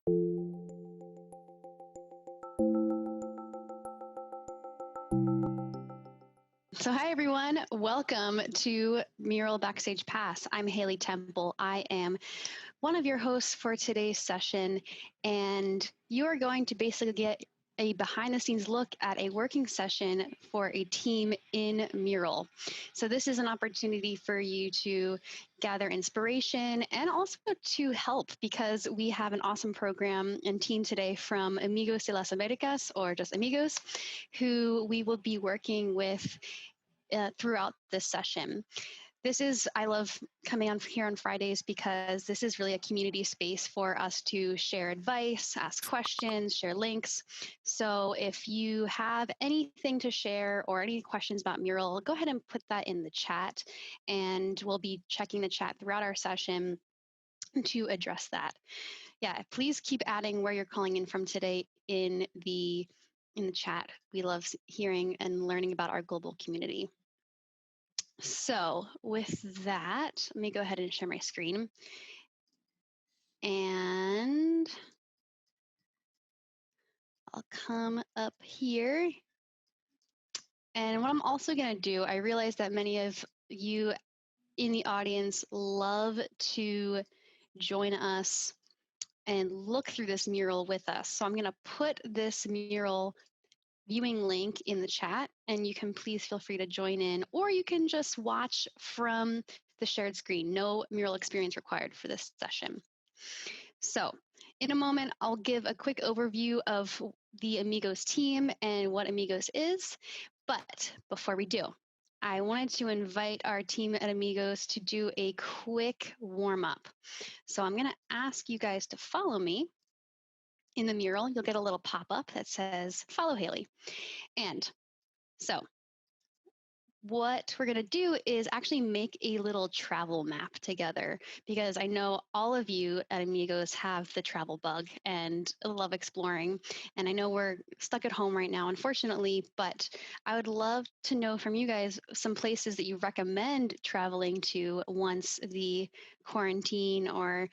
So hi everyone, welcome to Mural Backstage Pass. I'm Haley Temple. I am one of your hosts for today's session, and you are going to basically get a behind the scenes look at a working session for a team in Mural. So this is an opportunity for you to gather inspiration and also to help, because we have an awesome program and team today from Amigos de las Americas, or just Amigos, who we will be working with throughout this session. I love coming on here on Fridays because this is really a community space for us to share advice, ask questions, share links. So if you have anything to share or any questions about Mural, go ahead and put that in the chat, and we'll be checking the chat throughout our session to address that. Yeah, please keep adding where you're calling in from today in the chat. We love hearing and learning about our global community. So with that, let me go ahead and share my screen. And I'll come up here. And what I'm also going to do, I realize that many of you in the audience love to join us and look through this mural with us. So I'm going to put this mural viewing link in the chat, and you can please feel free to join in, or you can just watch from the shared screen. No mural experience required for this session. So in a moment, I'll give a quick overview of the Amigos team and what Amigos is. But before we do, I wanted to invite our team at Amigos to do a quick warm up. So I'm going to ask you guys to follow me. In the mural, you'll get a little pop-up that says, "Follow Haley." And so what we're going to do is actually make a little travel map together, because I know all of you at Amigos have the travel bug and love exploring. And I know we're stuck at home right now, unfortunately, but I would love to know from you guys some places that you recommend traveling to once the quarantine or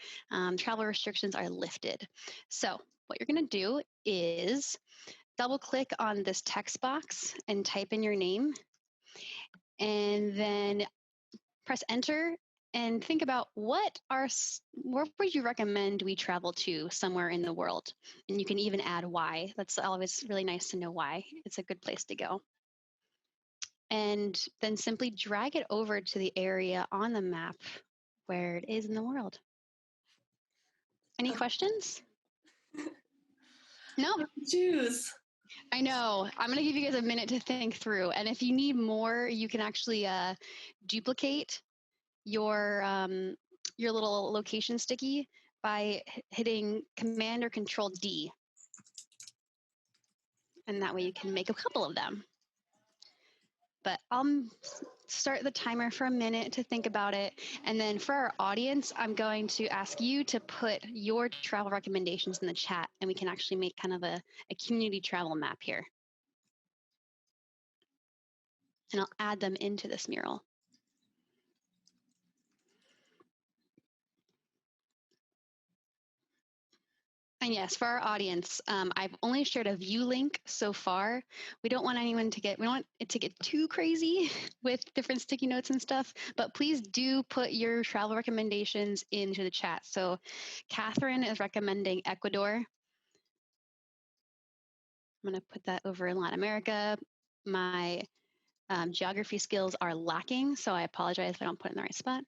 travel restrictions are lifted. So what you're going to do is double click on this text box and type in your name, and then press enter and think about where would you recommend we travel to somewhere in the world. And you can even add why. That's always really nice to know why. It's a good place to go. And then simply drag it over to the area on the map where it is in the world. Any questions? No? Choose. I know. I'm going to give you guys a minute to think through. And if you need more, you can actually duplicate your little location sticky by hitting Command or Control D. And that way you can make a couple of them. But I'll start the timer for a minute to think about it. And then for our audience, I'm going to ask you to put your travel recommendations in the chat, and we can actually make kind of a community travel map here. And I'll add them into this mural. And yes, for our audience, I've only shared a view link so far. We don't want it to get too crazy with different sticky notes and stuff, but please do put your travel recommendations into the chat. So Catherine is recommending Ecuador. I'm going to put that over in Latin America. My geography skills are lacking, so I apologize if I don't put it in the right spot.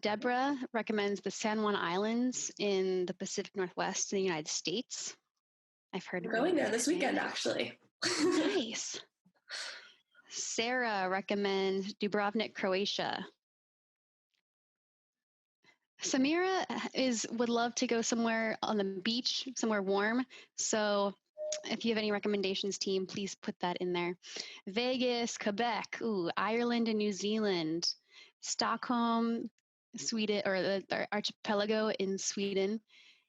Deborah recommends the San Juan Islands in the Pacific Northwest in the United States. I've heard We're going there this weekend, actually. Nice. Sarah recommends Dubrovnik, Croatia. Samira would love to go somewhere on the beach, somewhere warm. So if you have any recommendations, team, please put that in there. Vegas, Quebec, Ireland and New Zealand, Stockholm, Sweden, or the archipelago in Sweden,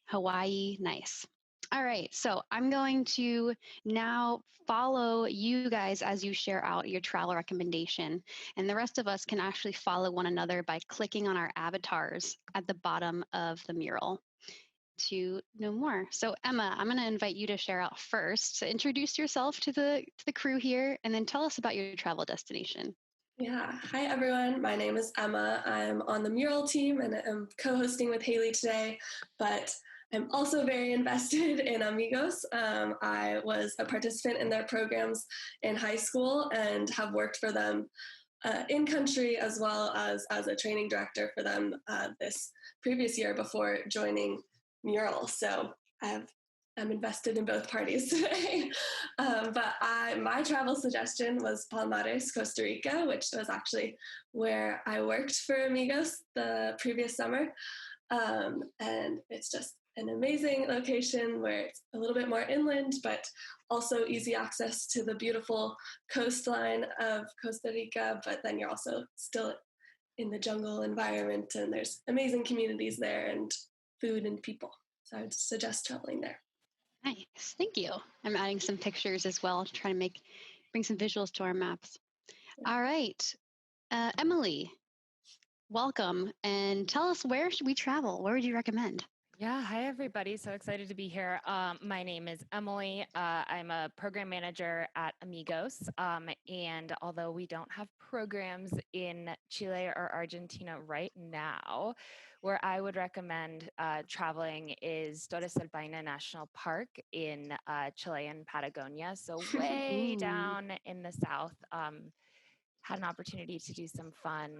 Hawaii, nice. All right, so I'm going to now follow you guys as you share out your travel recommendation. And the rest of us can actually follow one another by clicking on our avatars at the bottom of the mural. to know more. So Emma, I'm going to invite you to share out first. So introduce yourself to the crew here, and then tell us about your travel destination. Yeah. Hi, everyone. My name is Emma. I'm on the Mural team and I'm co-hosting with Haley today, but I'm also very invested in Amigos. I was a participant in their programs in high school and have worked for them in country as well as a training director for them this previous year before joining Mural. So I'm invested in both parties today. But my travel suggestion was Palmares, Costa Rica, which was actually where I worked for Amigos the previous summer. And it's just an amazing location where it's a little bit more inland, but also easy access to the beautiful coastline of Costa Rica. But then you're also still in the jungle environment, and there's amazing communities there and food and people. So I would suggest traveling there. Nice. Thank you. I'm adding some pictures as well to try to bring some visuals to our maps. All right. Emily, welcome. And tell us, where should we travel? Where would you recommend? Yeah, hi everybody. So excited to be here. My name is Emily. I'm a program manager at Amigos. And although we don't have programs in Chile or Argentina right now, where I would recommend traveling is Torres del Paine National Park in Chilean Patagonia. So way down in the south. Had an opportunity to do some fun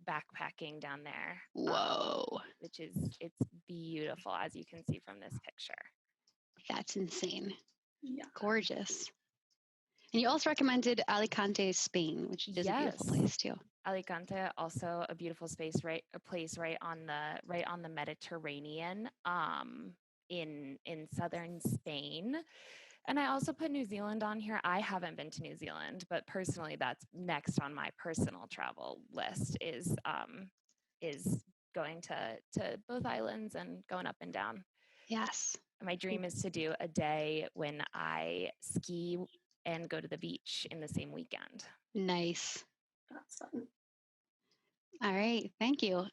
backpacking down there. Whoa. It's beautiful, as you can see from this picture. That's insane. Yeah. Gorgeous. And you also recommended Alicante, Spain, which is a beautiful place too. Alicante, also a beautiful place right on the Mediterranean, in southern Spain. And I also put New Zealand on here. I haven't been to New Zealand, but personally, that's next on my personal travel list is going to both islands and going up and down. Yes. My dream is to do a day when I ski and go to the beach in the same weekend. Nice. That's fun. All right. Thank you.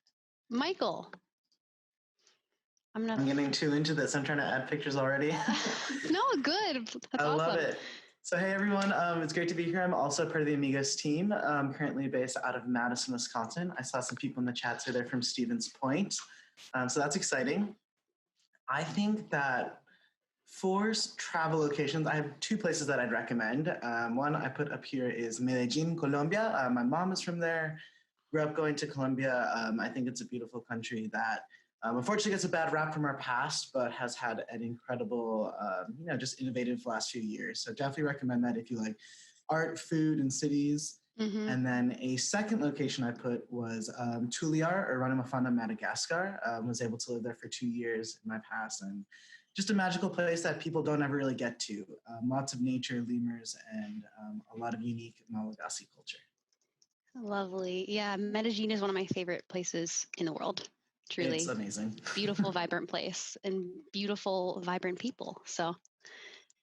Michael. I'm getting too into this. I'm trying to add pictures already. No, good. That's I awesome. love it. So hey everyone, it's great to be here. I'm also part of the Amigos team. I'm currently based out of Madison, Wisconsin. I saw some people in the chat say they're from Stevens Point. So that's exciting. I think that for travel locations, I have two places that I'd recommend. One I put up here is Medellin, Colombia. My mom is from there. Grew up going to Colombia. I think it's a beautiful country that unfortunately gets a bad rap from our past, but has had an incredible, just innovative last few years. So definitely recommend that if you like art, food, and cities. Mm-hmm. And then a second location I put was Tuliar or Ranamafana, Madagascar. Was able to live there for 2 years in my past, and just a magical place that people don't ever really get to. Lots of nature, lemurs, and a lot of unique Malagasy culture. Lovely. Yeah, Medellin is one of my favorite places in the world. Truly. It's amazing. Beautiful, vibrant place and beautiful, vibrant people. So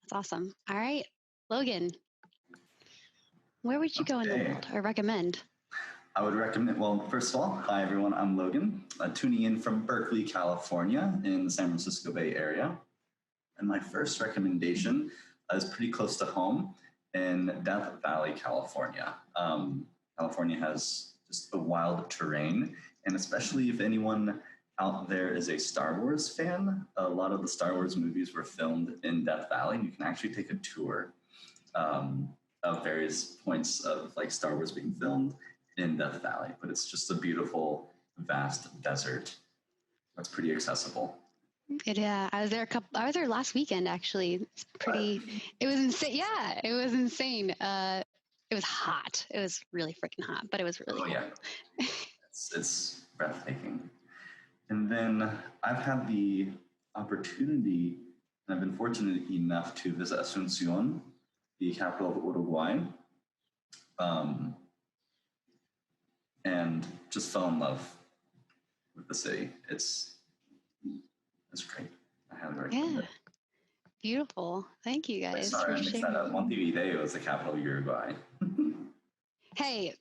that's awesome. All right, Logan, where would you go in the world or recommend? I would recommend, well, first of all, hi everyone, I'm Logan, tuning in from Berkeley, California in the San Francisco Bay Area. And my first recommendation is pretty close to home in Death Valley, California. California has just a wild terrain, and especially if anyone out there is a Star Wars fan, a lot of the Star Wars movies were filmed in Death Valley, and you can actually take a tour of various points of like Star Wars being filmed in Death Valley. But it's just a beautiful, vast desert that's pretty accessible. Yeah, I was there last weekend actually. It's pretty. What? It was insane. Yeah, it was insane. It was hot. It was really freaking hot, but it was really cool. Yeah. It's breathtaking. And then I've had the opportunity, and I've been fortunate enough to visit Asunción, the capital of Uruguay, and just fell in love with the city. It's great. I highly recommend it. Beautiful. Thank you guys. Sorry, I mixed that up. Montevideo is the capital of Uruguay. Hey,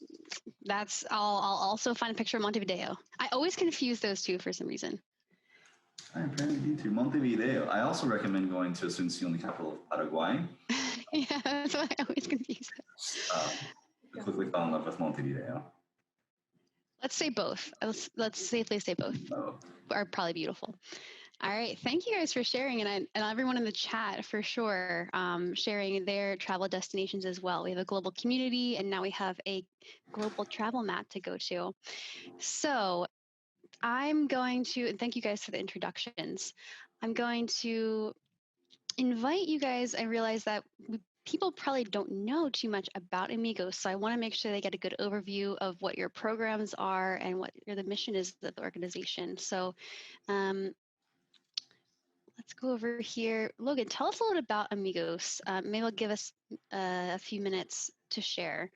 I'll also find a picture of Montevideo. I always confuse those two for some reason. I apparently do too. Montevideo. I also recommend going to Asunción, the capital of Paraguay. Yeah, that's why I always confuse it. I quickly fell in love with Montevideo. Let's say both. Let's safely say both are probably beautiful. All right, thank you guys for sharing, and everyone in the chat for sure sharing their travel destinations as well. We have a global community, and now we have a global travel map to go to. So I'm going to, and thank you guys for the introductions. I'm going to invite you guys. I realize that people probably don't know too much about Amigos, so I want to make sure they get a good overview of what your programs are and what the mission is of the organization. So let's go over here. Logan, tell us a little bit about Amigos. Maybe it'll give us a few minutes to share.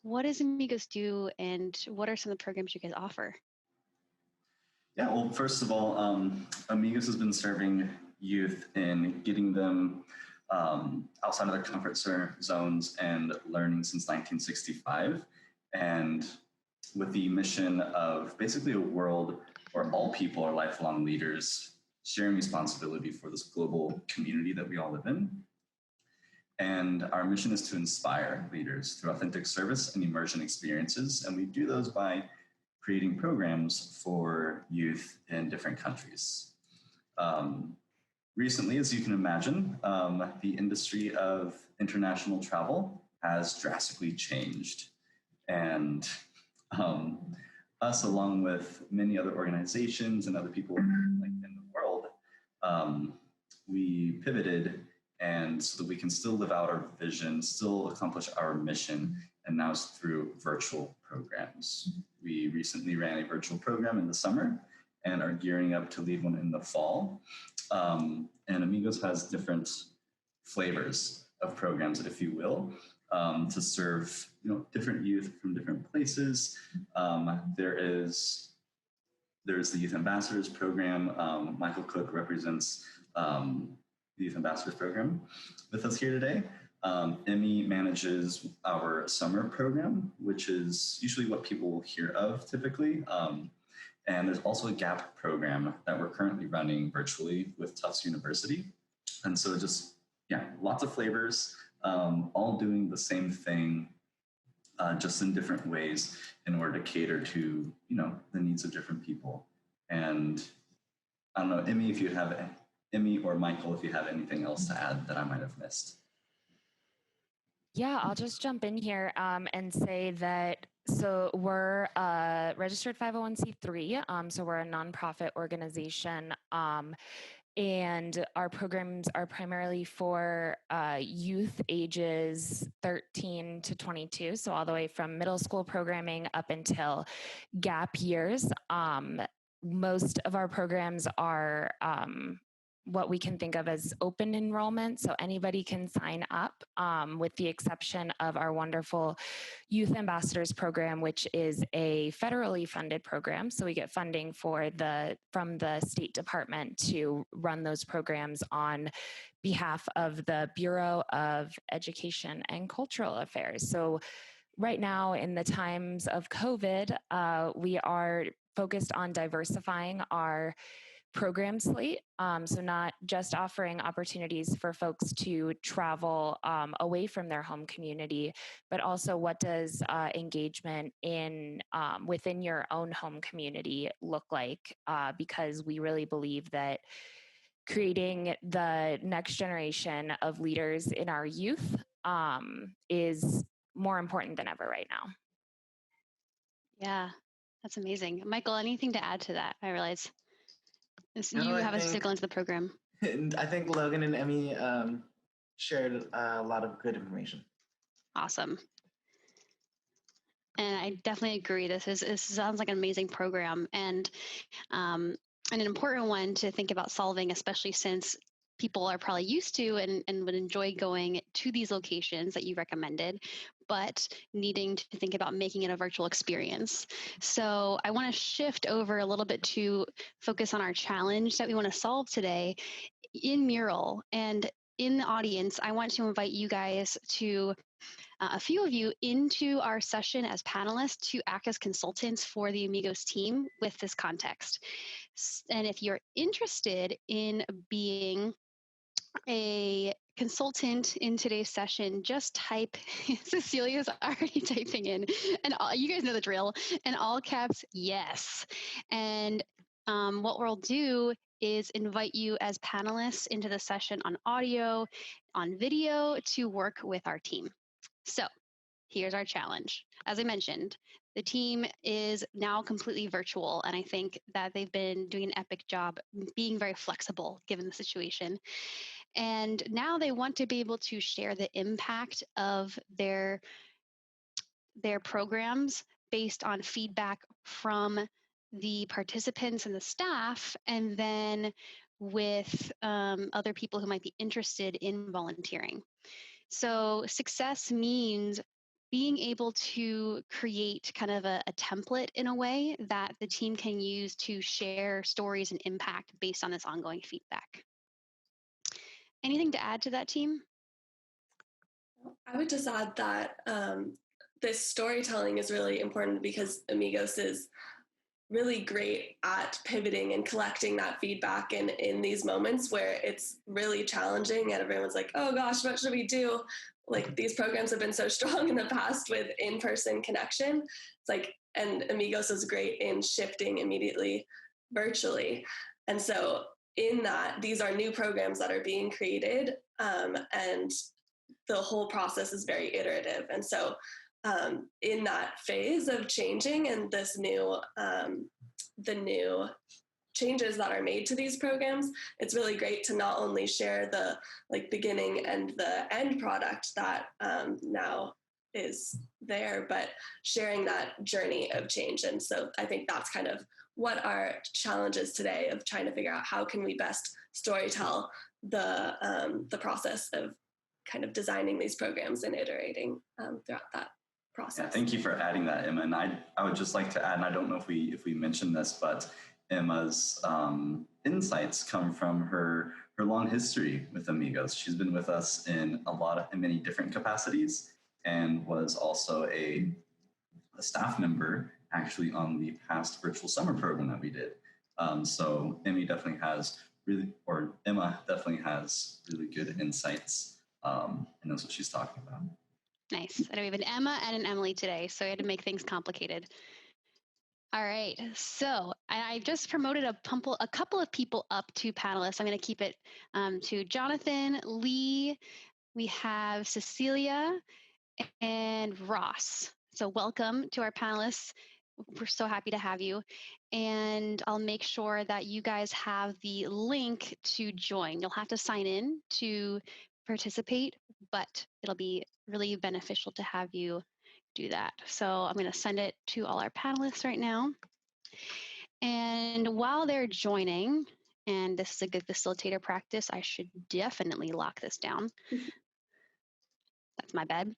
What does Amigos do, and what are some of the programs you guys offer? Yeah, well, first of all, Amigos has been serving youth in getting them outside of their comfort zones and learning since 1965. And with the mission of basically a world where all people are lifelong leaders, sharing responsibility for this global community that we all live in. And our mission is to inspire leaders through authentic service and immersion experiences. And we do those by creating programs for youth in different countries. Recently, as you can imagine, the industry of international travel has drastically changed. And us, along with many other organizations and other people like in the world, we pivoted, and so that we can still live out our vision, still accomplish our mission, and now it's through virtual programs. We recently ran a virtual program in the summer and are gearing up to lead one in the fall. And Amigos has different flavors of programs, if you will, to serve different youth from different places. There's the Youth Ambassadors Program. Michael Cook represents the Youth Ambassadors Program with us here today. Emmy manages our summer program, which is usually what people will hear of typically. And there's also a GAP program that we're currently running virtually with Tufts University. And so just, lots of flavors, all doing the same thing, just in different ways in order to cater to, the needs of different people. And I don't know, Emmy or Michael, if you have anything else to add that I might have missed. Yeah, I'll just jump in here and say that, so we're a registered 501c3, so we're a nonprofit organization, and our programs are primarily for youth ages 13 to 22, so all the way from middle school programming up until gap years. Most of our programs are what we can think of as open enrollment. So anybody can sign up, with the exception of our wonderful Youth Ambassadors Program, which is a federally funded program. So we get funding from the State Department to run those programs on behalf of the Bureau of Education and Cultural Affairs. So right now, in the times of COVID, we are focused on diversifying our program slate. So not just offering opportunities for folks to travel away from their home community, but also what does engagement within your own home community look like? Because we really believe that creating the next generation of leaders in our youth is more important than ever right now. Yeah, that's amazing. Michael, anything to add to that? I realize you haven't stickled into the program. I think Logan and Emmy shared a lot of good information. Awesome. And I definitely agree. This sounds like an amazing program, and an important one to think about solving, especially since people are probably used to and would enjoy going to these locations that you recommended, but needing to think about making it a virtual experience. So I want to shift over a little bit to focus on our challenge that we want to solve today in Mural. And in the audience, I want to invite you guys to a few of you into our session as panelists to act as consultants for the Amigos team with this context. And if you're interested in being a consultant in today's session, just type, Cecilia's already typing in, and you guys know the drill, in all caps, yes. And what we'll do is invite you as panelists into the session on audio, on video to work with our team. So here's our challenge. As I mentioned, the team is now completely virtual, and I think that they've been doing an epic job being very flexible given the situation. And now they want to be able to share the impact of their programs based on feedback from the participants and the staff, and then with other people who might be interested in volunteering. So success means being able to create kind of a template in a way that the team can use to share stories and impact based on this ongoing feedback. Anything to add to that, team? I would just add that this storytelling is really important because Amigos is really great at pivoting and collecting that feedback in these moments where it's really challenging and everyone's like, oh gosh, what should we do? Like, these programs have been so strong in the past with in-person connection. It's like, and Amigos is great in shifting immediately virtually. And so in that, these are new programs that are being created, and the whole process is very iterative. And so in that phase of changing and this new, the new changes that are made to these programs, it's really great to not only share the beginning and the end product that now is there, but sharing that journey of change. And so I think that's kind of what our challenge is today, of trying to figure out how can we best storytell the process of kind of designing these programs and iterating throughout that process. Yeah, thank you for adding that, Emma. And I would just like to add, and I don't know if we mentioned this, but Emma's insights come from her long history with Amigos. She's been with us in many different capacities, and was also a staff member actually on the past virtual summer program that we did. So Emma definitely has really good insights and knows what she's talking about. Nice. And we have an Emma and an Emily today, so we had to make things complicated. All right. So I just promoted a couple of people up to panelists. I'm going to keep it to Jonathan, Lee. We have Cecilia and Ross. So welcome to our panelists. We're so happy to have you. And I'll make sure that you guys have the link to join. You'll have to sign in to participate, but it'll be really beneficial to have you do that. So I'm going to send it to all our panelists right now. And while they're joining, and this is a good facilitator practice, I should definitely lock this down. That's my bad.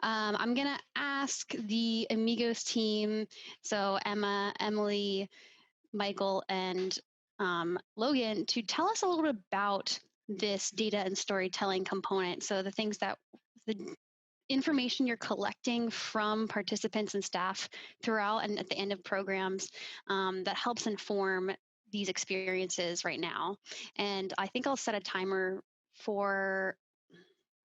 I'm going to ask the Amigos team, so Emma, Emily, Michael, and Logan, to tell us a little bit about this data and storytelling component. So the information you're collecting from participants and staff throughout and at the end of programs that helps inform these experiences right now. And I think I'll set a timer for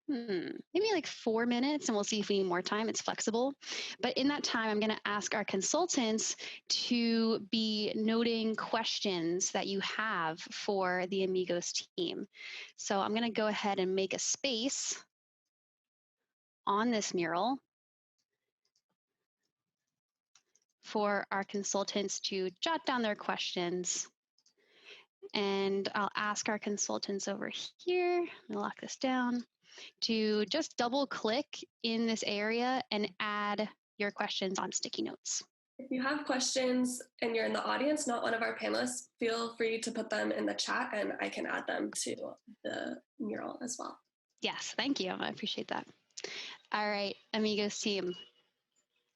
maybe like 4 minutes, and we'll see if we need more time. It's flexible. But in that time, I'm going to ask our consultants to be noting questions that you have for the Amigos team. So I'm going to go ahead and make a space on this mural for our consultants to jot down their questions. And I'll ask our consultants over here, I'll lock this down, to just double click in this area and add your questions on sticky notes. If you have questions and you're in the audience, not one of our panelists, feel free to put them in the chat and I can add them to the mural as well. Yes, thank you. I appreciate that. All right, Amigos team,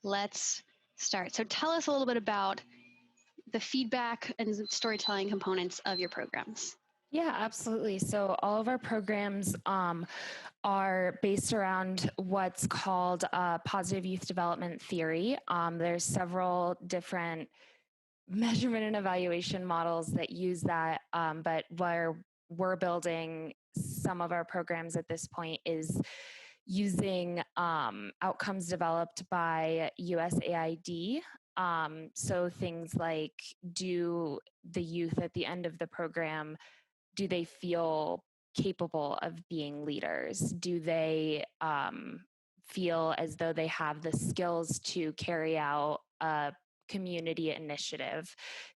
let's start. So tell us a little bit about the feedback and storytelling components of your programs. Yeah, absolutely. So all of our programs are based around what's called positive youth development theory. There's several different measurement and evaluation models that use that, but where we're building some of our programs at this point is using outcomes developed by USAID. So things like, do the youth at the end of the program, do they feel capable of being leaders? Do they feel as though they have the skills to carry out a community initiative?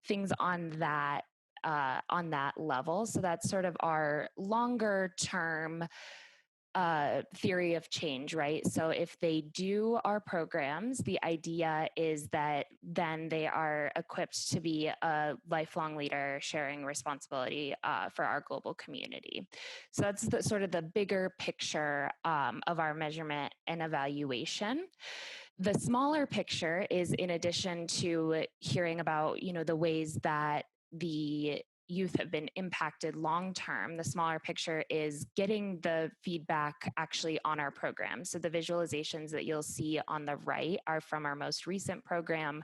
Things on that level. So that's sort of our longer term theory of change, right? So if they do our programs, the idea is that then they are equipped to be a lifelong leader sharing responsibility for our global community. So that's the sort of the bigger picture of our measurement and evaluation. The smaller picture is, in addition to hearing about, the ways that the youth have been impacted long term, the smaller picture is getting the feedback actually on our program. So the visualizations that you'll see on the right are from our most recent program,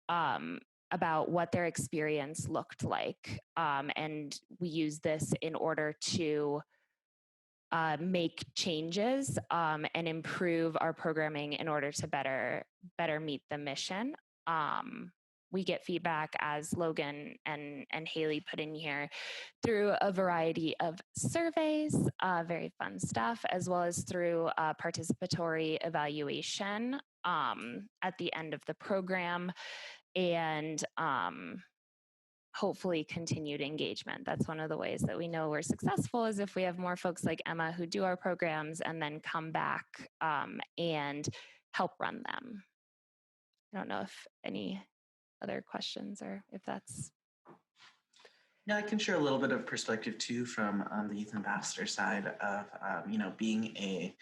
about what their experience looked like. And we use this in order to make changes and improve our programming in order to better meet the mission. We get feedback, as Logan and Haley put in here, through a variety of surveys, very fun stuff, as well as through participatory evaluation at the end of the program, and hopefully continued engagement. That's one of the ways that we know we're successful, is if we have more folks like Emma who do our programs and then come back and help run them. I don't know if any other questions, or if that's... Yeah, I can share a little bit of perspective too from the youth ambassador side of being a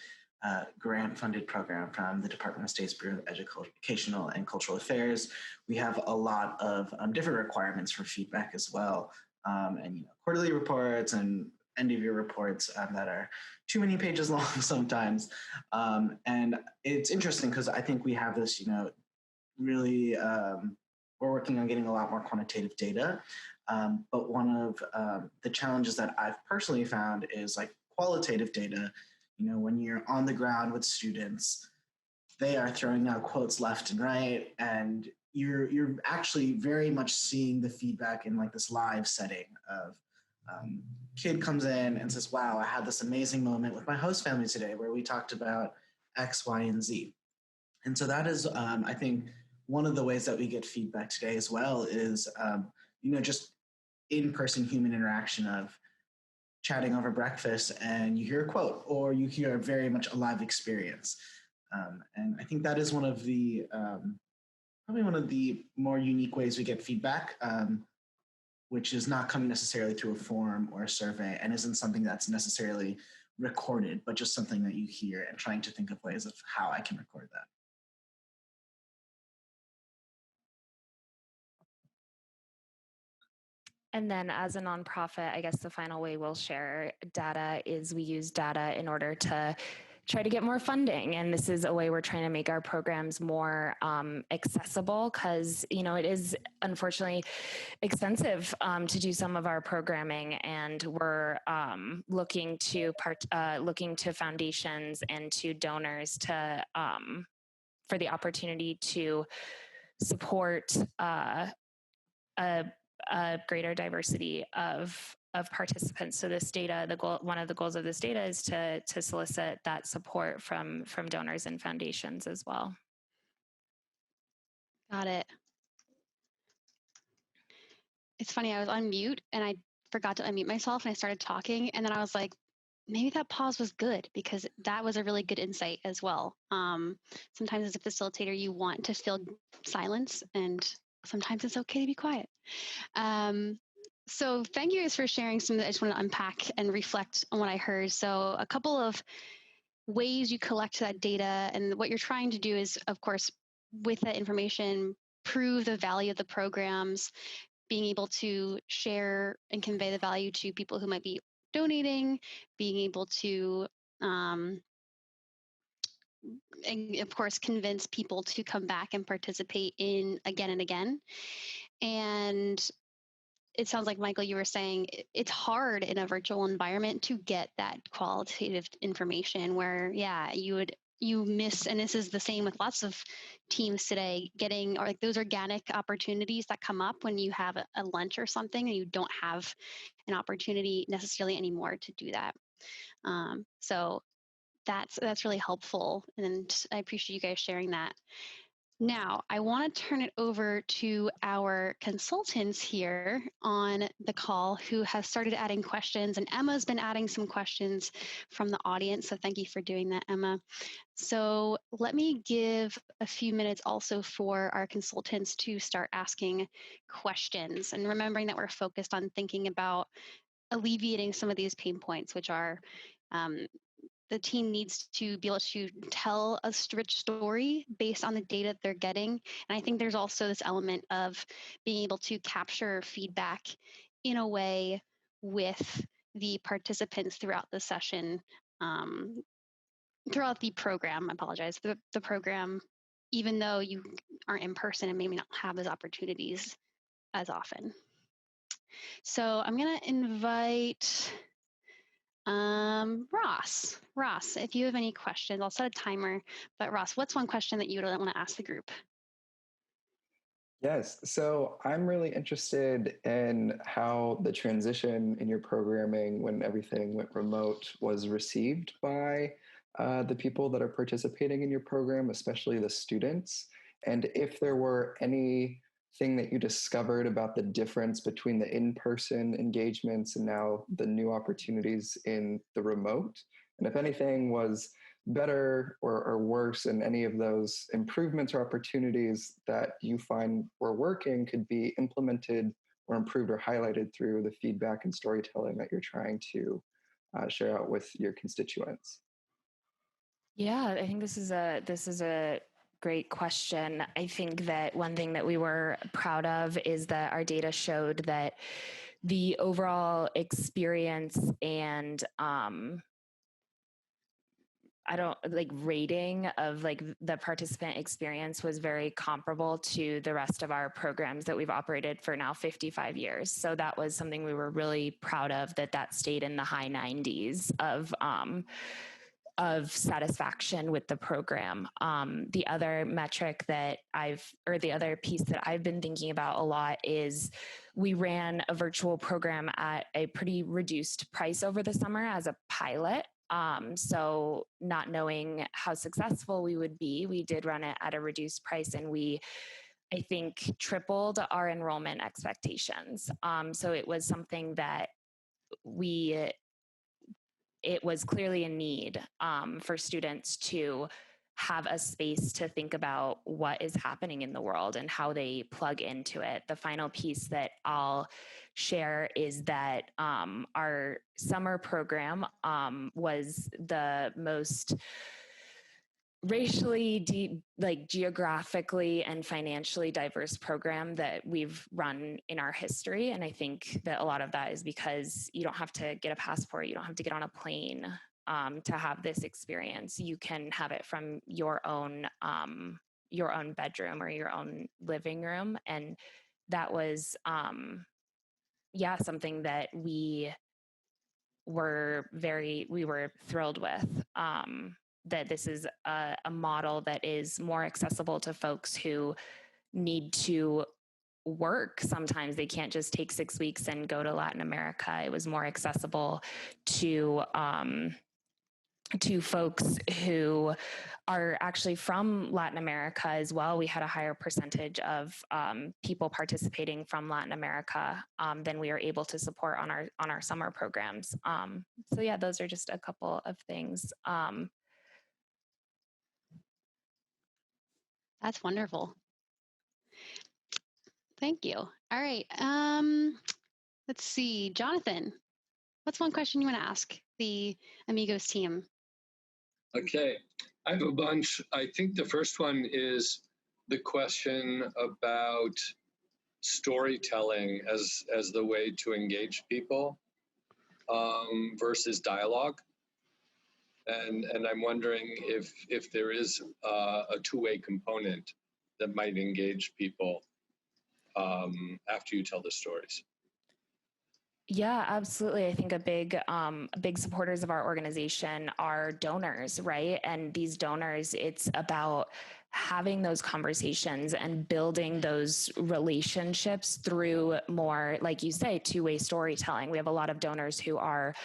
grant-funded program from the Department of State's Bureau of Educational and Cultural Affairs. We have a lot of different requirements for feedback as well, and quarterly reports and end-of-year reports that are too many pages long sometimes. And it's interesting because I think we have this, really, we're working on getting a lot more quantitative data. But one of the challenges that I've personally found is like qualitative data. When you're on the ground with students, they are throwing out quotes left and right, and you're actually very much seeing the feedback in like this live setting of kid comes in and says, "Wow, I had this amazing moment with my host family today where we talked about X, Y, and Z." And so that is, I think, one of the ways that we get feedback today as well is, just in-person human interaction of chatting over breakfast and you hear a quote or you hear a very much alive experience. And I think that is one of the, probably one of the more unique ways we get feedback, which is not coming necessarily through a form or a survey and isn't something that's necessarily recorded, but just something that you hear and trying to think of ways of how I can record that. And then as a nonprofit, I guess the final way we'll share data is we use data in order to try to get more funding. And this is a way we're trying to make our programs more accessible, because, it is unfortunately expensive to do some of our programming. And we're looking to foundations and to donors to for the opportunity to support a greater diversity of participants. So this data, one of the goals of this data is to solicit that support from donors and foundations as well. Got it. It's funny, I was on mute and I forgot to unmute myself and I started talking, and then I was like, maybe that pause was good because that was a really good insight as well. Sometimes as a facilitator, you want to fill silence, and sometimes it's okay to be quiet. So thank you guys for sharing some that I just want to unpack and reflect on what I heard. So a couple of ways you collect that data, and what you're trying to do is, of course, with that information, prove the value of the programs, being able to share and convey the value to people who might be donating, being able to, and of course, convince people to come back and participate in again and again. And it sounds like, Michael, you were saying it's hard in a virtual environment to get that qualitative information where, yeah, you miss, and this is the same with lots of teams today, getting or like those organic opportunities that come up when you have a lunch or something and you don't have an opportunity necessarily anymore to do that. So that's really helpful, and I appreciate you guys sharing that. Now, I want to turn it over to our consultants here on the call who have started adding questions, and Emma's been adding some questions from the audience, so thank you for doing that, Emma. So let me give a few minutes also for our consultants to start asking questions, and remembering that we're focused on thinking about alleviating some of these pain points, which are the team needs to be able to tell a rich story based on the data they're getting. And I think there's also this element of being able to capture feedback in a way with the participants throughout the session, throughout the program, I apologize, the program, even though you aren't in person and maybe not have those opportunities as often. So I'm going to invite Ross, if you have any questions, I'll set a timer. But Ross, what's one question that you would want to ask the group? Yes, so I'm really interested in how the transition in your programming when everything went remote was received by the people that are participating in your program, especially the students, and if there were anything that you discovered about the difference between the in-person engagements and now the new opportunities in the remote, and if anything was better or worse, and any of those improvements or opportunities that you find were working could be implemented or improved or highlighted through the feedback and storytelling that you're trying to share out with your constituents. Yeah, I think this is a great question. I think that one thing that we were proud of is that our data showed that the overall experience and rating of the participant experience was very comparable to the rest of our programs that we've operated for now 55 years. So that was something we were really proud of, that stayed in the high 90s of satisfaction with the program. The other metric that the other piece that I've been thinking about a lot is we ran a virtual program at a pretty reduced price over the summer as a pilot. So not knowing how successful we would be, we did run it at a reduced price, and I think, tripled our enrollment expectations. So it was something that it was clearly a need for students to have a space to think about what is happening in the world and how they plug into it. The final piece that I'll share is that our summer program was the most racially, geographically and financially diverse program that we've run in our history. And I think that a lot of that is because you don't have to get a passport, you don't have to get on a plane to have this experience. You can have it from your own bedroom or your own living room. And that was, something that we were thrilled with. That this is a model that is more accessible to folks who need to work. Sometimes they can't just take 6 weeks and go to Latin America. It was more accessible to folks who are actually from Latin America as well. We had a higher percentage of people participating from Latin America than we are able to support on our summer programs. So yeah, those are just a couple of things. That's wonderful. Thank you. All right. Let's see, Jonathan, what's one question you want to ask the Amigos team? Okay, I have a bunch. I think the first one is the question about storytelling as the way to engage people versus dialogue. And I'm wondering if there is a two-way component that might engage people after you tell the stories. Yeah, absolutely. I think a big supporters of our organization are donors, right? And these donors, it's about having those conversations and building those relationships through more, like you say, two-way storytelling. We have a lot of donors who are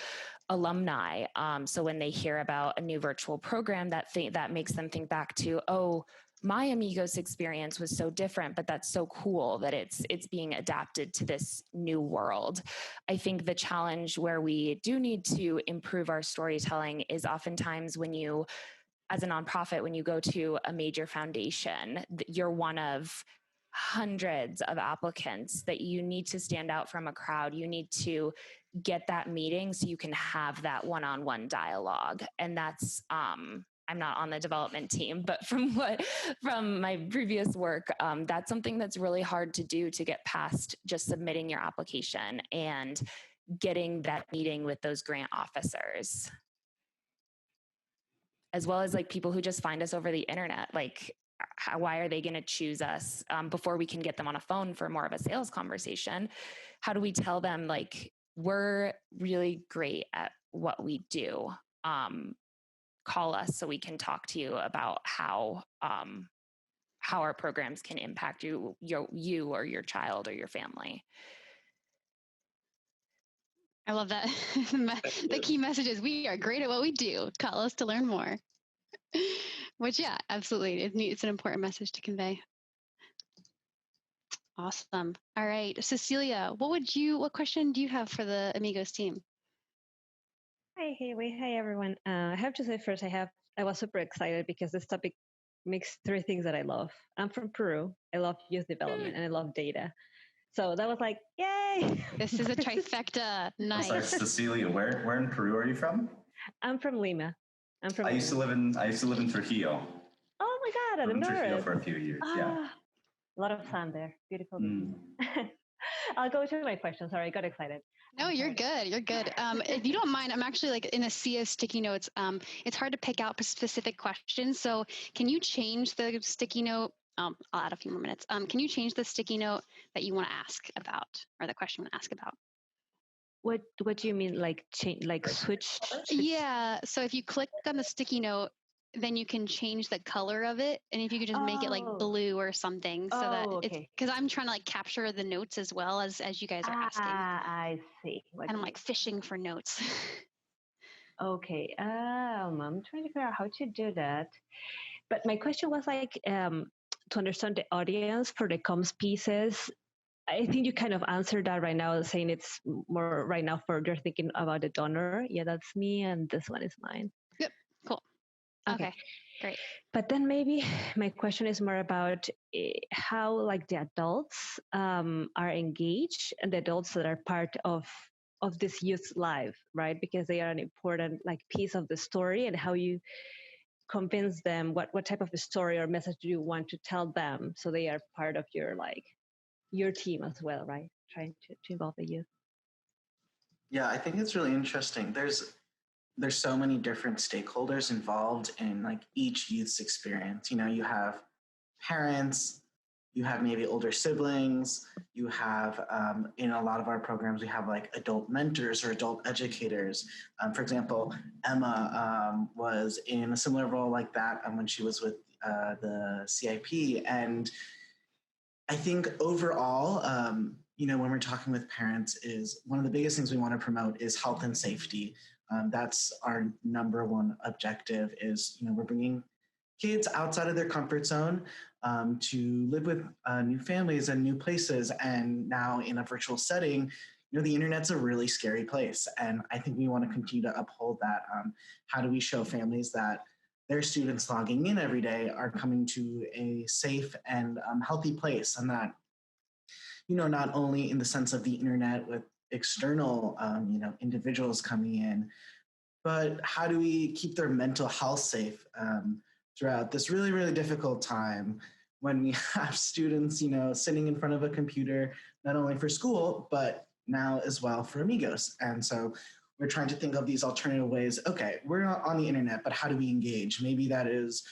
alumni. So when they hear about a new virtual program, that makes them think back to, oh, my Amigos experience was so different, but that's so cool that it's being adapted to this new world. I think the challenge where we do need to improve our storytelling is oftentimes when you, as a nonprofit, when you go to a major foundation, you're one of hundreds of applicants that you need to stand out from a crowd. You need to get that meeting so you can have that one-on-one dialogue. And that's, I'm not on the development team, but from my previous work, that's something that's really hard to do, to get past just submitting your application and getting that meeting with those grant officers, as well as like people who just find us over the internet. Like, why are they going to choose us before we can get them on a phone for more of a sales conversation? How do we tell them, like, we're really great at what we do? Call us so we can talk to you about how our programs can impact you or your child or your family. I love that. The key message is we are great at what we do. Call us to learn more. Which, yeah, absolutely. It's an important message to convey. Awesome. All right, Cecilia, what question do you have for the Amigos team? Hi, Haley. Hi, everyone. I have to say first, I was super excited because this topic makes three things that I love. I'm from Peru. I love youth development and I love data. So that was like, yay! This is a trifecta. Nice. Sorry, Cecilia, where in Peru are you from? I'm from Lima. I used to live in Trujillo. Oh my God, I lived in didn't know Trujillo it. for a few years. Yeah. A lot of sun there. Beautiful. I'll go to my question. Sorry, I got excited. No, you're good. You're good. If you don't mind, I'm actually like in a sea of sticky notes. It's hard to pick out specific questions. So can you change the sticky note? I'll add a few more minutes. Can you change the sticky note that you want to ask about, or the question you want to ask about? What do you mean, like change, like switch? Yeah. So if you click on the sticky note, then you can change the color of it, and if you could just make it like blue or something, so that it's, because I'm trying to like capture the notes as well as you guys are asking. I see. And I'm like fishing for notes. Okay. I'm trying to figure out how to do that. But my question was like, to understand the audience for the comms pieces. I think you kind of answered that right now, saying it's more right now for you're thinking about the donor. Yeah, that's me, and this one is mine. Yep. Cool. Okay. Great. But then maybe my question is more about how like the adults are engaged, and the adults that are part of this youth's life, right? Because they are an important like piece of the story, and how you convince them what type of a story or message do you want to tell them, so they are part of your team as well, right? Trying to involve the youth. Yeah, I think it's really interesting. There's so many different stakeholders involved in like each youth's experience. You know, you have parents, you have maybe older siblings, you have, in a lot of our programs, we have like adult mentors or adult educators. For example, Emma was in a similar role like that when she was with the CIP. And I think overall, you know, when we're talking with parents, is one of the biggest things we want to promote is health and safety. That's our number one objective. Is, you know, we're bringing kids outside of their comfort zone to live with new families and new places. And now in a virtual setting, you know, the internet's a really scary place. And I think we want to continue to uphold that. How do we show families that their students logging in every day are coming to a safe and healthy place, and that, you know, not only in the sense of the internet with external, you know, individuals coming in, but how do we keep their mental health safe throughout this really, really difficult time when we have students, sitting in front of a computer, not only for school, but now as well for Amigos. And so we're trying to think of these alternative ways. Okay, we're not on the internet, but how do we engage? Maybe that is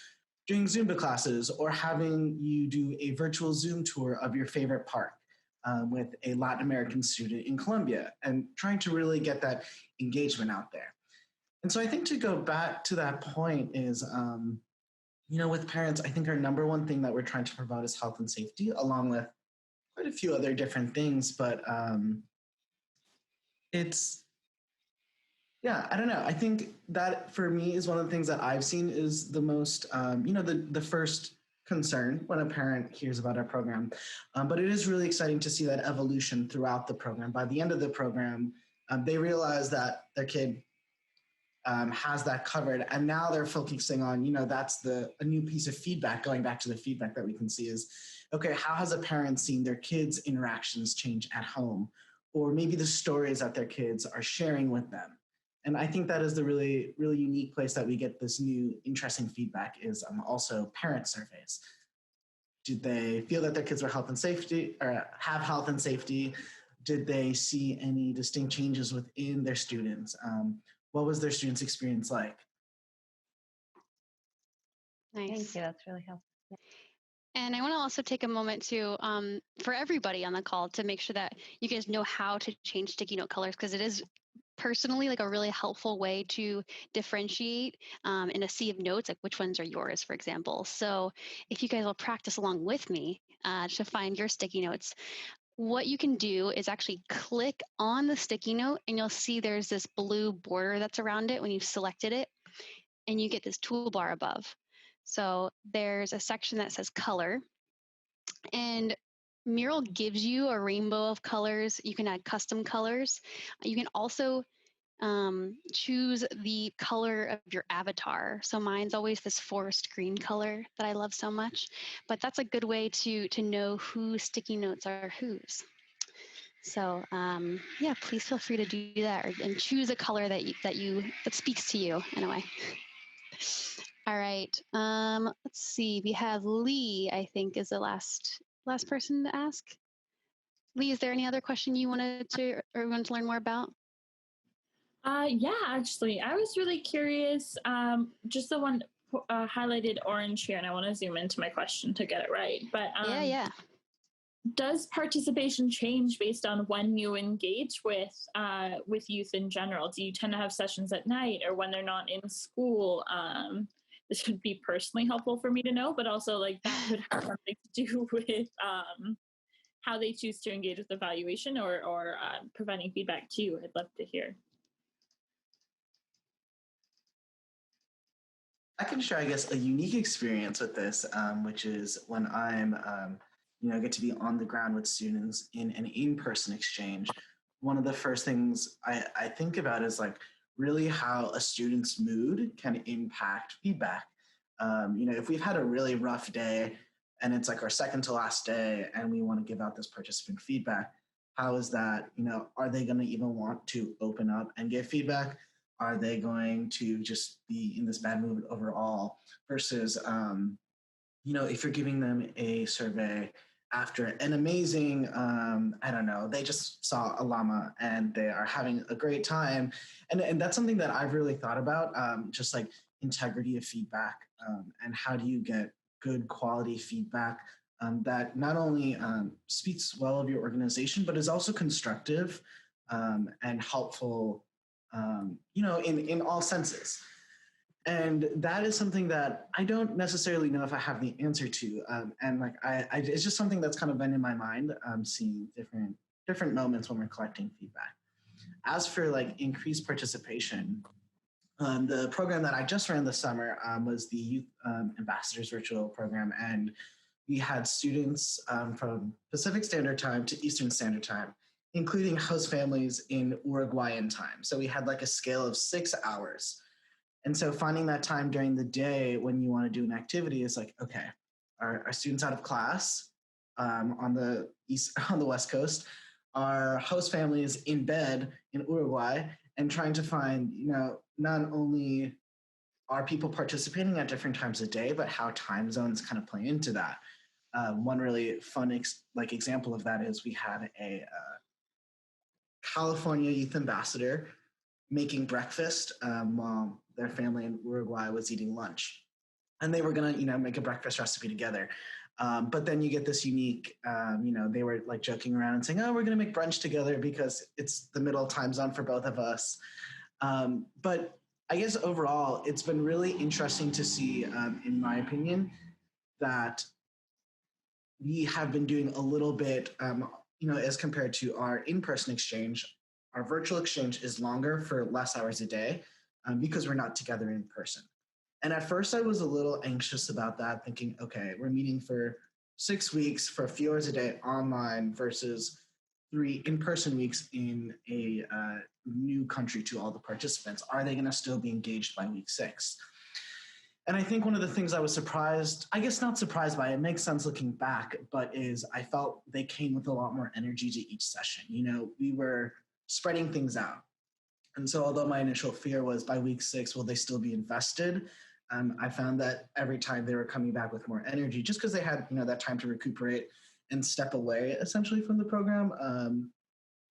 doing Zumba classes or having you do a virtual Zoom tour of your favorite park with a Latin American student in Colombia, and trying to really get that engagement out there. And so I think to go back to that point is, with parents, I think our number one thing that we're trying to promote is health and safety, along with quite a few other different things. But I don't know. I think that for me is one of the things that I've seen is the most, the first concern when a parent hears about our program. But it is really exciting to see that evolution throughout the program. By the end of the program, they realize that their kid has that covered. And now they're focusing on, that's a new piece of feedback, going back to the feedback that we can see is, okay, how has a parent seen their kids' interactions change at home? Or maybe the stories that their kids are sharing with them. And I think that is the really, really unique place that we get this new interesting feedback is also parent surveys. Did they feel that their kids were health and safety or have health and safety? Did they see any distinct changes within their students? What was their students' experience like? Nice. Thank you. That's really helpful. And I want to also take a moment to, for everybody on the call, to make sure that you guys know how to change sticky note colors, because it is personally like a really helpful way to differentiate in a sea of notes, like which ones are yours, for example. So if you guys will practice along with me to find your sticky notes, what you can do is actually click on the sticky note and you'll see there's this blue border that's around it when you've selected it, and you get this toolbar above. So there's a section that says color, and Mural gives you a rainbow of colors. You can add custom colors. You can also choose the color of your avatar. So mine's always this forest green color that I love so much, but that's a good way to know whose sticky notes are whose. So please feel free to do that and choose a color that speaks to you in a way. All right. Let's see. We have Lee, I think, is the last person to ask. Lee, is there any other question you wanted to learn more about? Yeah, actually, I was really curious. Just the one highlighted orange here, and I want to zoom into my question to get it right. But yeah. Does participation change based on when you engage with youth in general? Do you tend to have sessions at night or when they're not in school? This would be personally helpful for me to know, but also like that could have something to do with how they choose to engage with evaluation or providing feedback to you. I'd love to hear. I can share, I guess, a unique experience with this, which is when I'm, get to be on the ground with students in an in-person exchange. One of the first things I think about is like really how a student's mood can impact feedback. If we've had a really rough day and it's like our second to last day and we want to give out this participant feedback, how is that, are they going to even want to open up and give feedback? Are they going to just be in this bad mood overall versus, if you're giving them a survey after an amazing, they just saw a llama and they are having a great time. And that's something that I've really thought about, just like integrity of feedback and how do you get good quality feedback that not only speaks well of your organization, but is also constructive and helpful in all senses. And that is something that I don't necessarily know if I have the answer to. It's just something that's kind of been in my mind, seeing different moments when we're collecting feedback. As for like increased participation, the program that I just ran this summer was the Youth Ambassadors Virtual Program. And we had students from Pacific Standard Time to Eastern Standard Time, including host families in Uruguayan time. So we had like a scale of 6 hours. And so finding that time during the day when you want to do an activity is like, okay, are students out of class on the West Coast? Are host families in bed in Uruguay? And trying to find, not only are people participating at different times of day, but how time zones kind of play into that. One really fun example of that is we had a California youth ambassador making breakfast while their family in Uruguay was eating lunch. And they were going to, make a breakfast recipe together. But then you get this unique, they were like joking around and saying, oh, we're going to make brunch together because it's the middle time zone for both of us. But I guess overall, it's been really interesting to see, in my opinion, that we have been doing a little bit, as compared to our in-person exchange. Our virtual exchange is longer for less hours a day because we're not together in person. And at first I was a little anxious about that, thinking, okay, we're meeting for 6 weeks for a few hours a day online versus 3 in-person weeks in a new country to all the participants. Are they going to still be engaged by week 6? And I think one of the things I was surprised, I guess not surprised by, it makes sense looking back, but is I felt they came with a lot more energy to each session. We were spreading things out. And so although my initial fear was by week 6, will they still be invested? I found that every time they were coming back with more energy, just because they had, that time to recuperate and step away essentially from the program,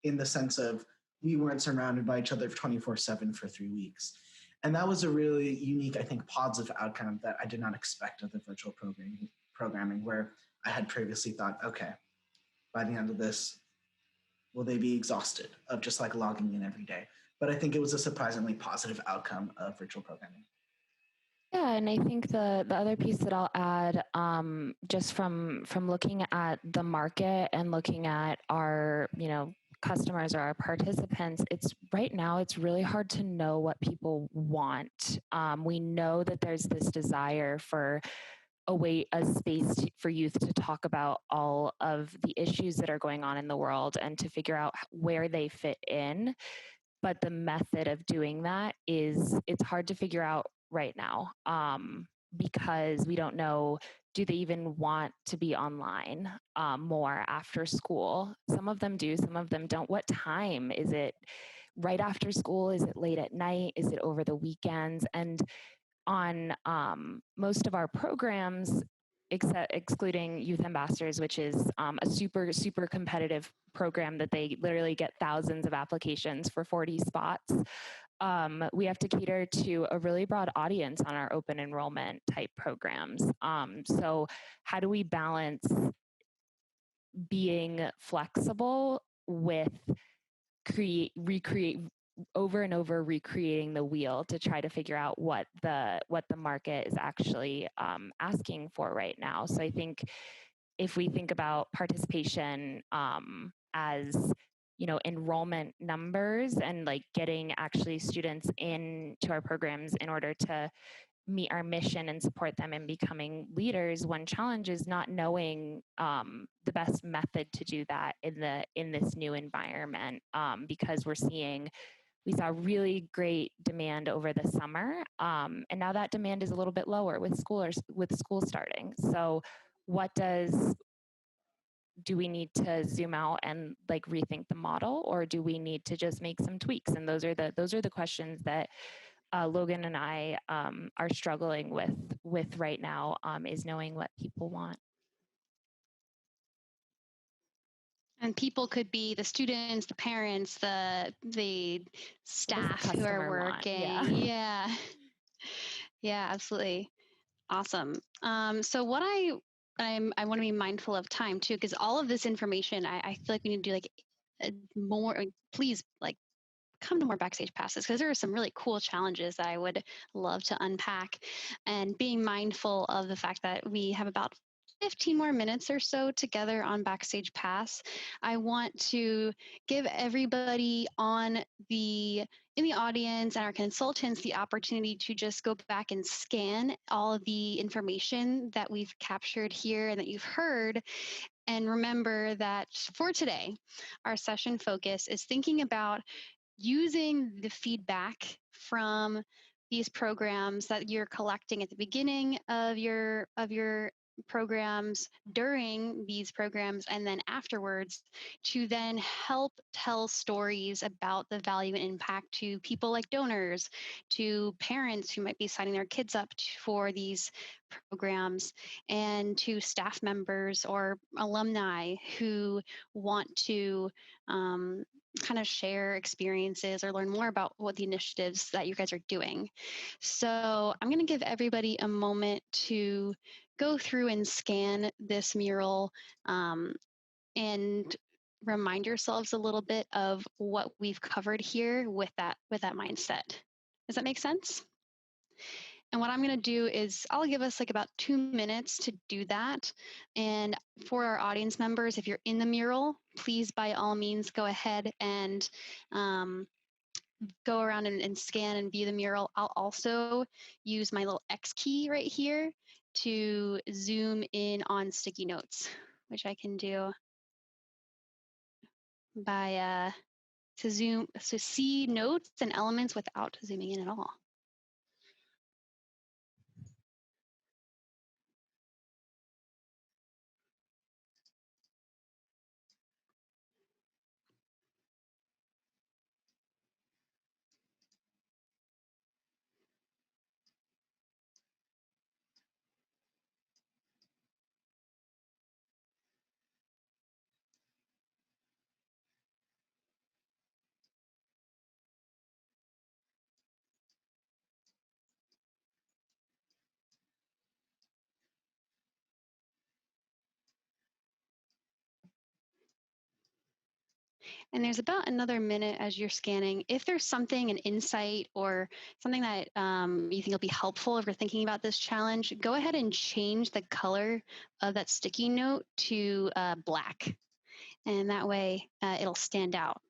in the sense of we weren't surrounded by each other 24/7 for 3 weeks. And that was a really unique, I think, positive outcome that I did not expect of the virtual programming, where I had previously thought, okay, by the end of this, will they be exhausted of just like logging in every day? But I think it was a surprisingly positive outcome of virtual programming. Yeah, and I think the other piece that I'll add, just from looking at the market and looking at our, customers or our participants, it's really hard to know what people want. We know that there's this desire for a space for youth to talk about all of the issues that are going on in the world and to figure out where they fit in. But the method of doing that it's hard to figure out right now, because we don't know, do they even want to be online more after school? Some of them do, some of them don't. What time? Is it right after school? Is it late at night? Is it over the weekends? And on most of our programs, excluding Youth Ambassadors, which is a super, super competitive program that they literally get thousands of applications for 40 spots. We have to cater to a really broad audience on our open enrollment type programs. So how do we balance being flexible with recreate over and over recreating the wheel to try to figure out what the market is actually asking for right now? So I think if we think about participation as enrollment numbers and like getting actually students into our programs in order to meet our mission and support them in becoming leaders, one challenge is not knowing the best method to do that in this new environment, because we saw really great demand over the summer, and now that demand is a little bit lower with school starting. So do we need to zoom out and like rethink the model, or do we need to just make some tweaks? And those are the questions that Logan and I are struggling with right now, is knowing what people want. And people could be the students, the parents, the staff who are working. Yeah. Yeah, absolutely. Awesome. So what I want to be mindful of time too, because all of this information, I feel like we need to do like more. Please, like, come to more Backstage passes, because there are some really cool challenges that I would love to unpack, and being mindful of the fact that we have about 15 more minutes or so together on Backstage Pass. I want to give everybody in the audience and our consultants the opportunity to just go back and scan all of the information that we've captured here and that you've heard. And remember that for today, our session focus is thinking about using the feedback from these programs that you're collecting at the beginning of your programs during these programs and then afterwards to then help tell stories about the value and impact to people like donors, to parents who might be signing their kids up for these programs, and to staff members or alumni who want to kind of share experiences or learn more about what the initiatives that you guys are doing. So I'm going to give everybody a moment to go through and scan this mural and remind yourselves a little bit of what we've covered here with that mindset. Does that make sense? And what I'm going to do is I'll give us like about 2 minutes to do that. And for our audience members, if you're in the mural, please by all means go ahead and go around and scan and view the mural. I'll also use my little X key right here to zoom in on sticky notes, which I can do by to see notes and elements without zooming in at all. And there's about another minute as you're scanning. If there's something, an insight or something that you think will be helpful if you're thinking about this challenge, go ahead and change the color of that sticky note to black. And that way it'll stand out.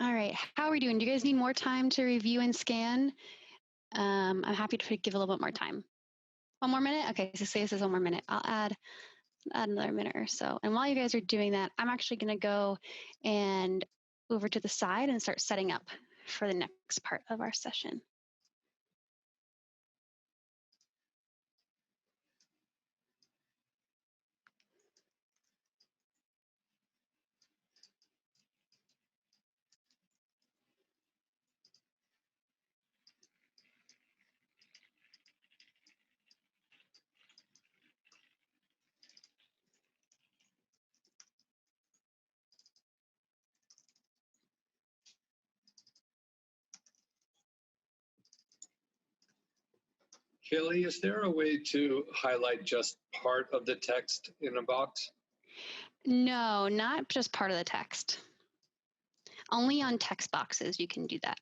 All right, how are we doing? Do you guys need more time to review and scan? I'm happy to give a little bit more time. 1 more minute? Okay, so say this is 1 more minute. I'll add another minute or so. And while you guys are doing that, I'm actually gonna go and over to the side and start setting up for the next part of our session. Kaylee, is there a way to highlight just part of the text in a box? No, not just part of the text. Only on text boxes you can do that.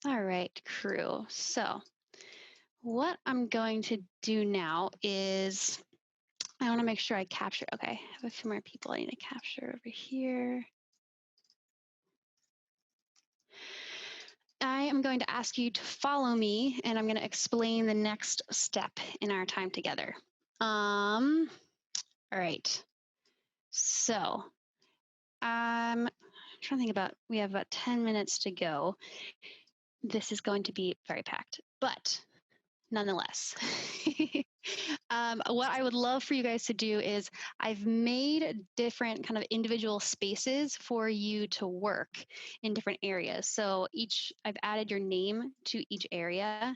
All right, crew. So what I'm going to do now is I want to make sure I capture. Okay, I have a few more people I need to capture over here. I am going to ask you to follow me and I'm going to explain the next step in our time together. All right. So I'm trying to think about, we have about 10 minutes to go. This is going to be very packed, but nonetheless. What I would love for you guys to do is I've made different kind of individual spaces for you to work in different areas. So I've added your name to each area.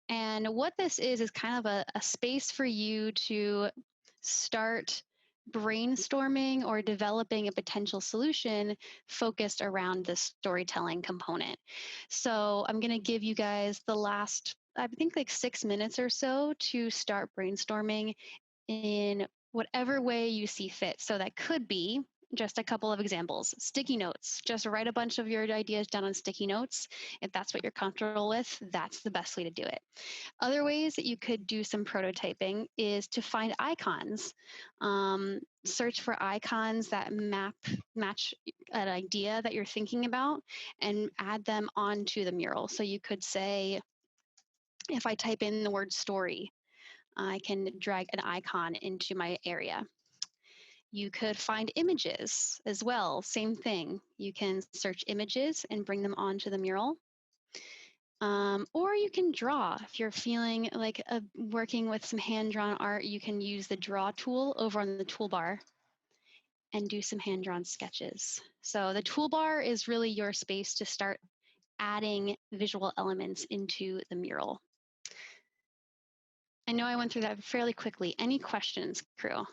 And what this is kind of a space for you to start brainstorming or developing a potential solution focused around the storytelling component. So I'm going to give you guys the last, I think, like 6 minutes or so to start brainstorming in whatever way you see fit. So that could be just a couple of examples. Sticky notes. Just write a bunch of your ideas down on sticky notes. If that's what you're comfortable with, that's the best way to do it. Other ways that you could do some prototyping is to find icons. Search for icons that match an idea that you're thinking about and add them onto the mural. So you could say, if I type in the word story, I can drag an icon into my area. You could find images as well, same thing. You can search images and bring them onto the mural. Or you can draw. If you're feeling like working with some hand-drawn art, you can use the draw tool over on the toolbar and do some hand-drawn sketches. So the toolbar is really your space to start adding visual elements into the mural. I know I went through that fairly quickly. Any questions, crew?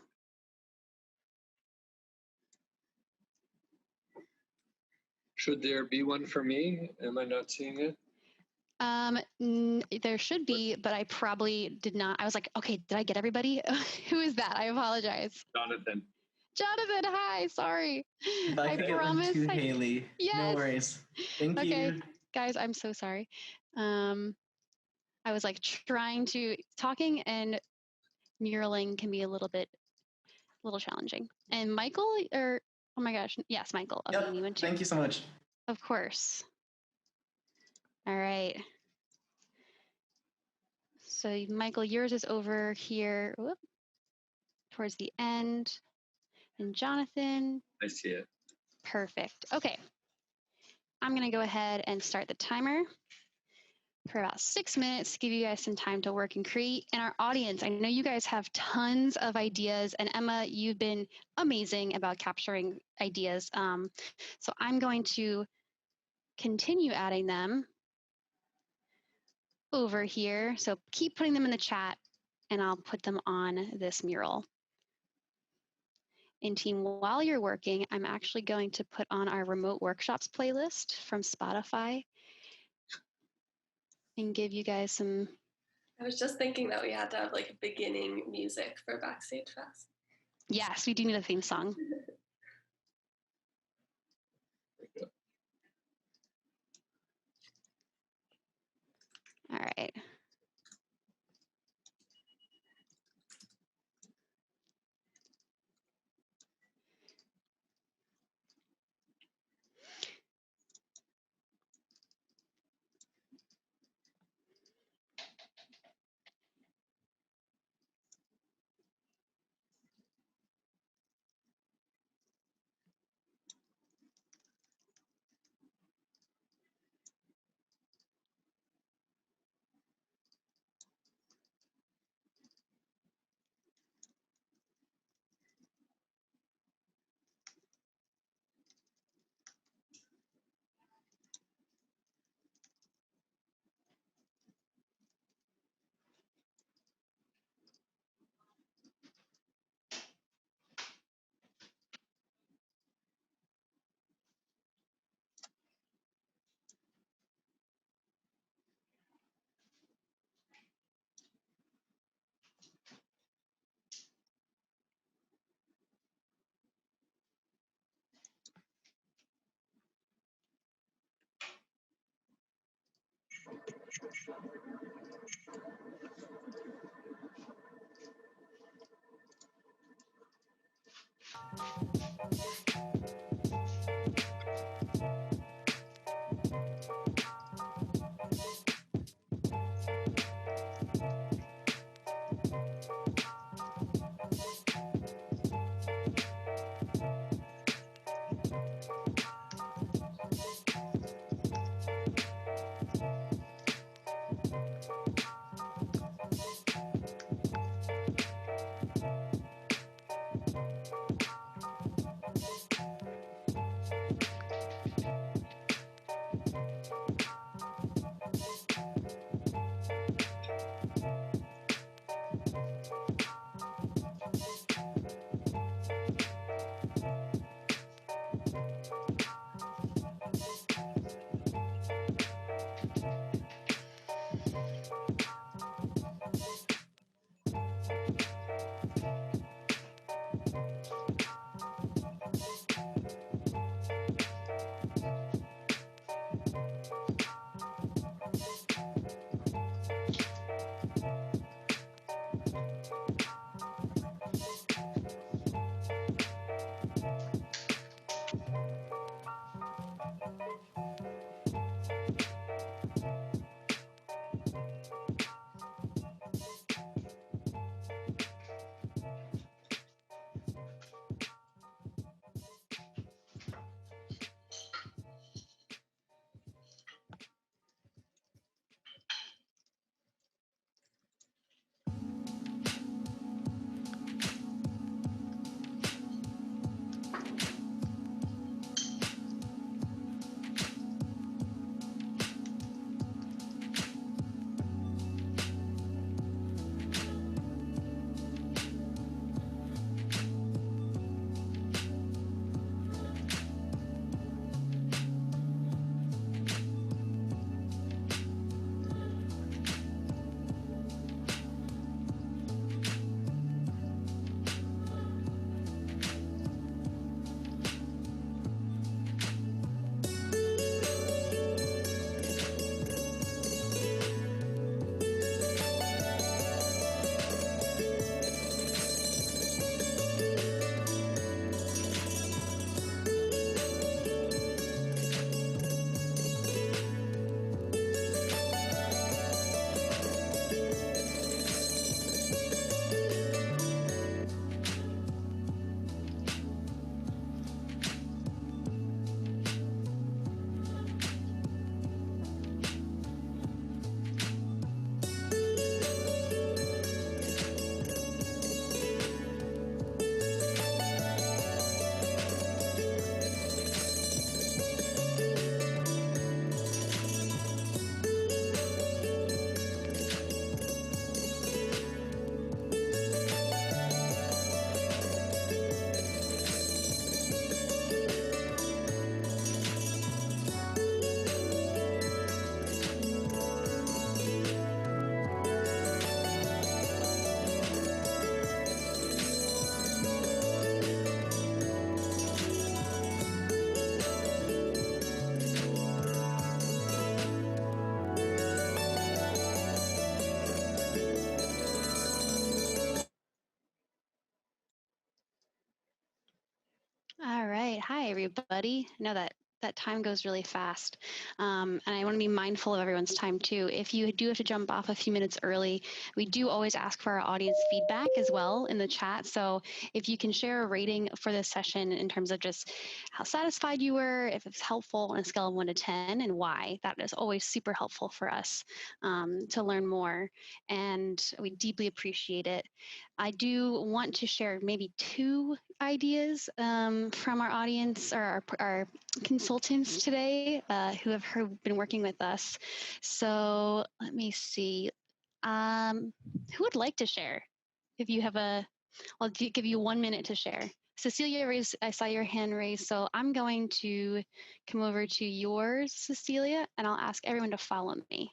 Should there be one for me? Am I not seeing it? There should be, but I probably did not. I was like, okay, did I get everybody? Who is that? I apologize. Jonathan. Jonathan, hi. Sorry. If I could get one too, Haley. Yes. No worries. Thank Okay, you. guys, I'm so sorry. I was like talking and muraling can be a little challenging. And Michael, oh my gosh, yes, Michael. Okay, Yep. you went too. Thank you so much. Of course. All right. So Michael, yours is over here towards the end. And Jonathan. I see it. Perfect. Okay. I'm going to go ahead and start the timer for about 6 minutes to give you guys some time to work and create. And our audience, I know you guys have tons of ideas. And Emma, you've been amazing about capturing ideas. So I'm going to continue adding them over here. So keep putting them in the chat and I'll put them on this mural. And team, while you're working, I'm actually going to put on our remote workshops playlist from Spotify and give you guys some. I was just thinking that we had to have like beginning music for Backstage Fest. Yes, we do need a theme song. All right. All right. Hi, everybody. I know that time goes really fast. And I want to be mindful of everyone's time too. If you do have to jump off a few minutes early, we do always ask for our audience feedback as well in the chat. So if you can share a rating for this session in terms of just how satisfied you were, if it's helpful on a scale of 1 to 10 and why, that is always super helpful for us to learn more. And we deeply appreciate it. I do want to share maybe 2 ideas from our audience or our consultants today who have been working with us. So let me see. Who would like to share? If you have I'll give you 1 minute to share. Cecilia I saw your hand raised, so I'm going to come over to yours, Cecilia, and I'll ask everyone to follow me.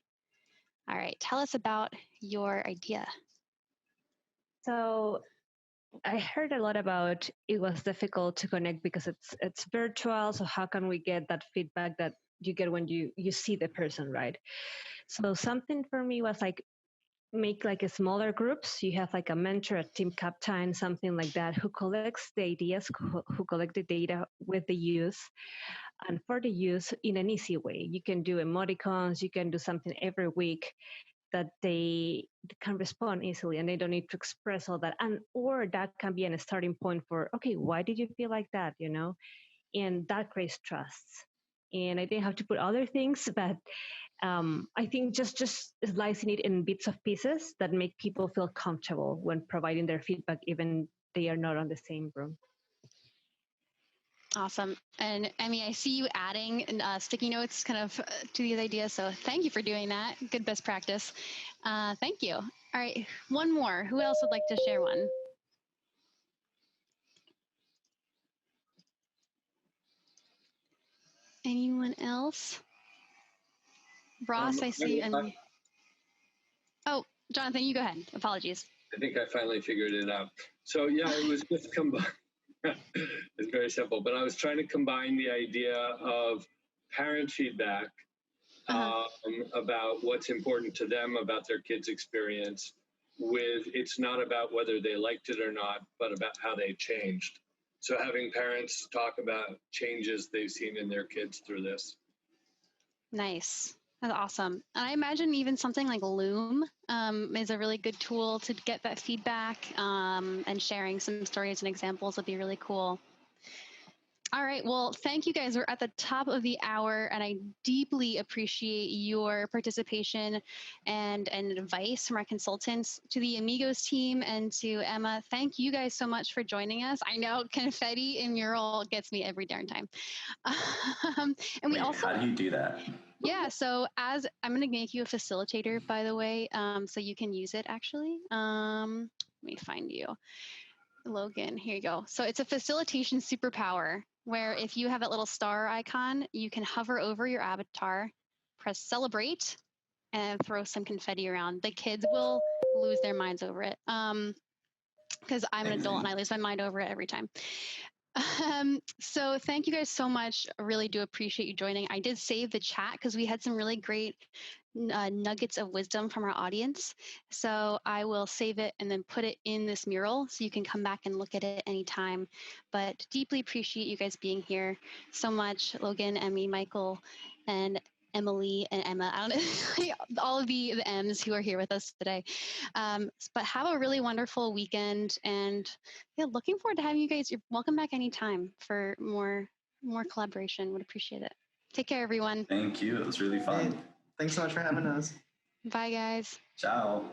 All right, tell us about your idea. So I heard a lot about it was difficult to connect because it's virtual. So how can we get that feedback that you get when you see the person, right? So something for me was like make like a smaller groups. You have like a mentor, a team captain, something like that, who collects the ideas, who collect the data with the youth, and for the youth in an easy way. You can do emoticons. You can do something every week that they can respond easily and they don't need to express all that, and or that can be a starting point for, okay, why did you feel like that, and that creates trust. And I didn't have to put other things, but I think just slicing it in bits of pieces that make people feel comfortable when providing their feedback, even they are not on the same room. Awesome. And Emmy, I see you adding sticky notes kind of to these ideas. So thank you for doing that. Good best practice. Thank you. All right. One more. Who else would like to share one? Anyone else? Ross, I see you. Oh, Jonathan, you go ahead. Apologies. I think I finally figured it out. So yeah, it was just combined. It's very simple, but I was trying to combine the idea of parent feedback about what's important to them about their kids' experience with it's not about whether they liked it or not, but about how they changed. So having parents talk about changes they've seen in their kids through this. Nice. That's awesome. And I imagine even something like Loom is a really good tool to get that feedback, and sharing some stories and examples would be really cool. All right. Well, thank you guys. We're at the top of the hour, and I deeply appreciate your participation and advice from our consultants. To the Amigos team and to Emma, thank you guys so much for joining us. I know confetti and mural gets me every darn time. And we also, how do you do that? yeah, so as I'm going to make you a facilitator, by the way, so you can use it actually. Let me find you. Logan, here you go. So it's a facilitation superpower where if you have that little star icon, you can hover over your avatar, press celebrate, and throw some confetti around. The kids will lose their minds over it. Because I'm an adult and I lose my mind over it every time. So thank you guys so much. I really do appreciate you joining. I did save the chat because we had some really great nuggets of wisdom from our audience. So I will save it and then put it in this mural so you can come back and look at it anytime. But deeply appreciate you guys being here so much. Logan, Emmy, Michael, and Emily and Emma. I don't know, all of the M's who are here with us today. But have a really wonderful weekend, and yeah, looking forward to having you guys. You're welcome back anytime for more collaboration. Would appreciate it. Take care, everyone. Thank you. It was really fun. Hey, thanks so much for having us. Bye, guys. Ciao.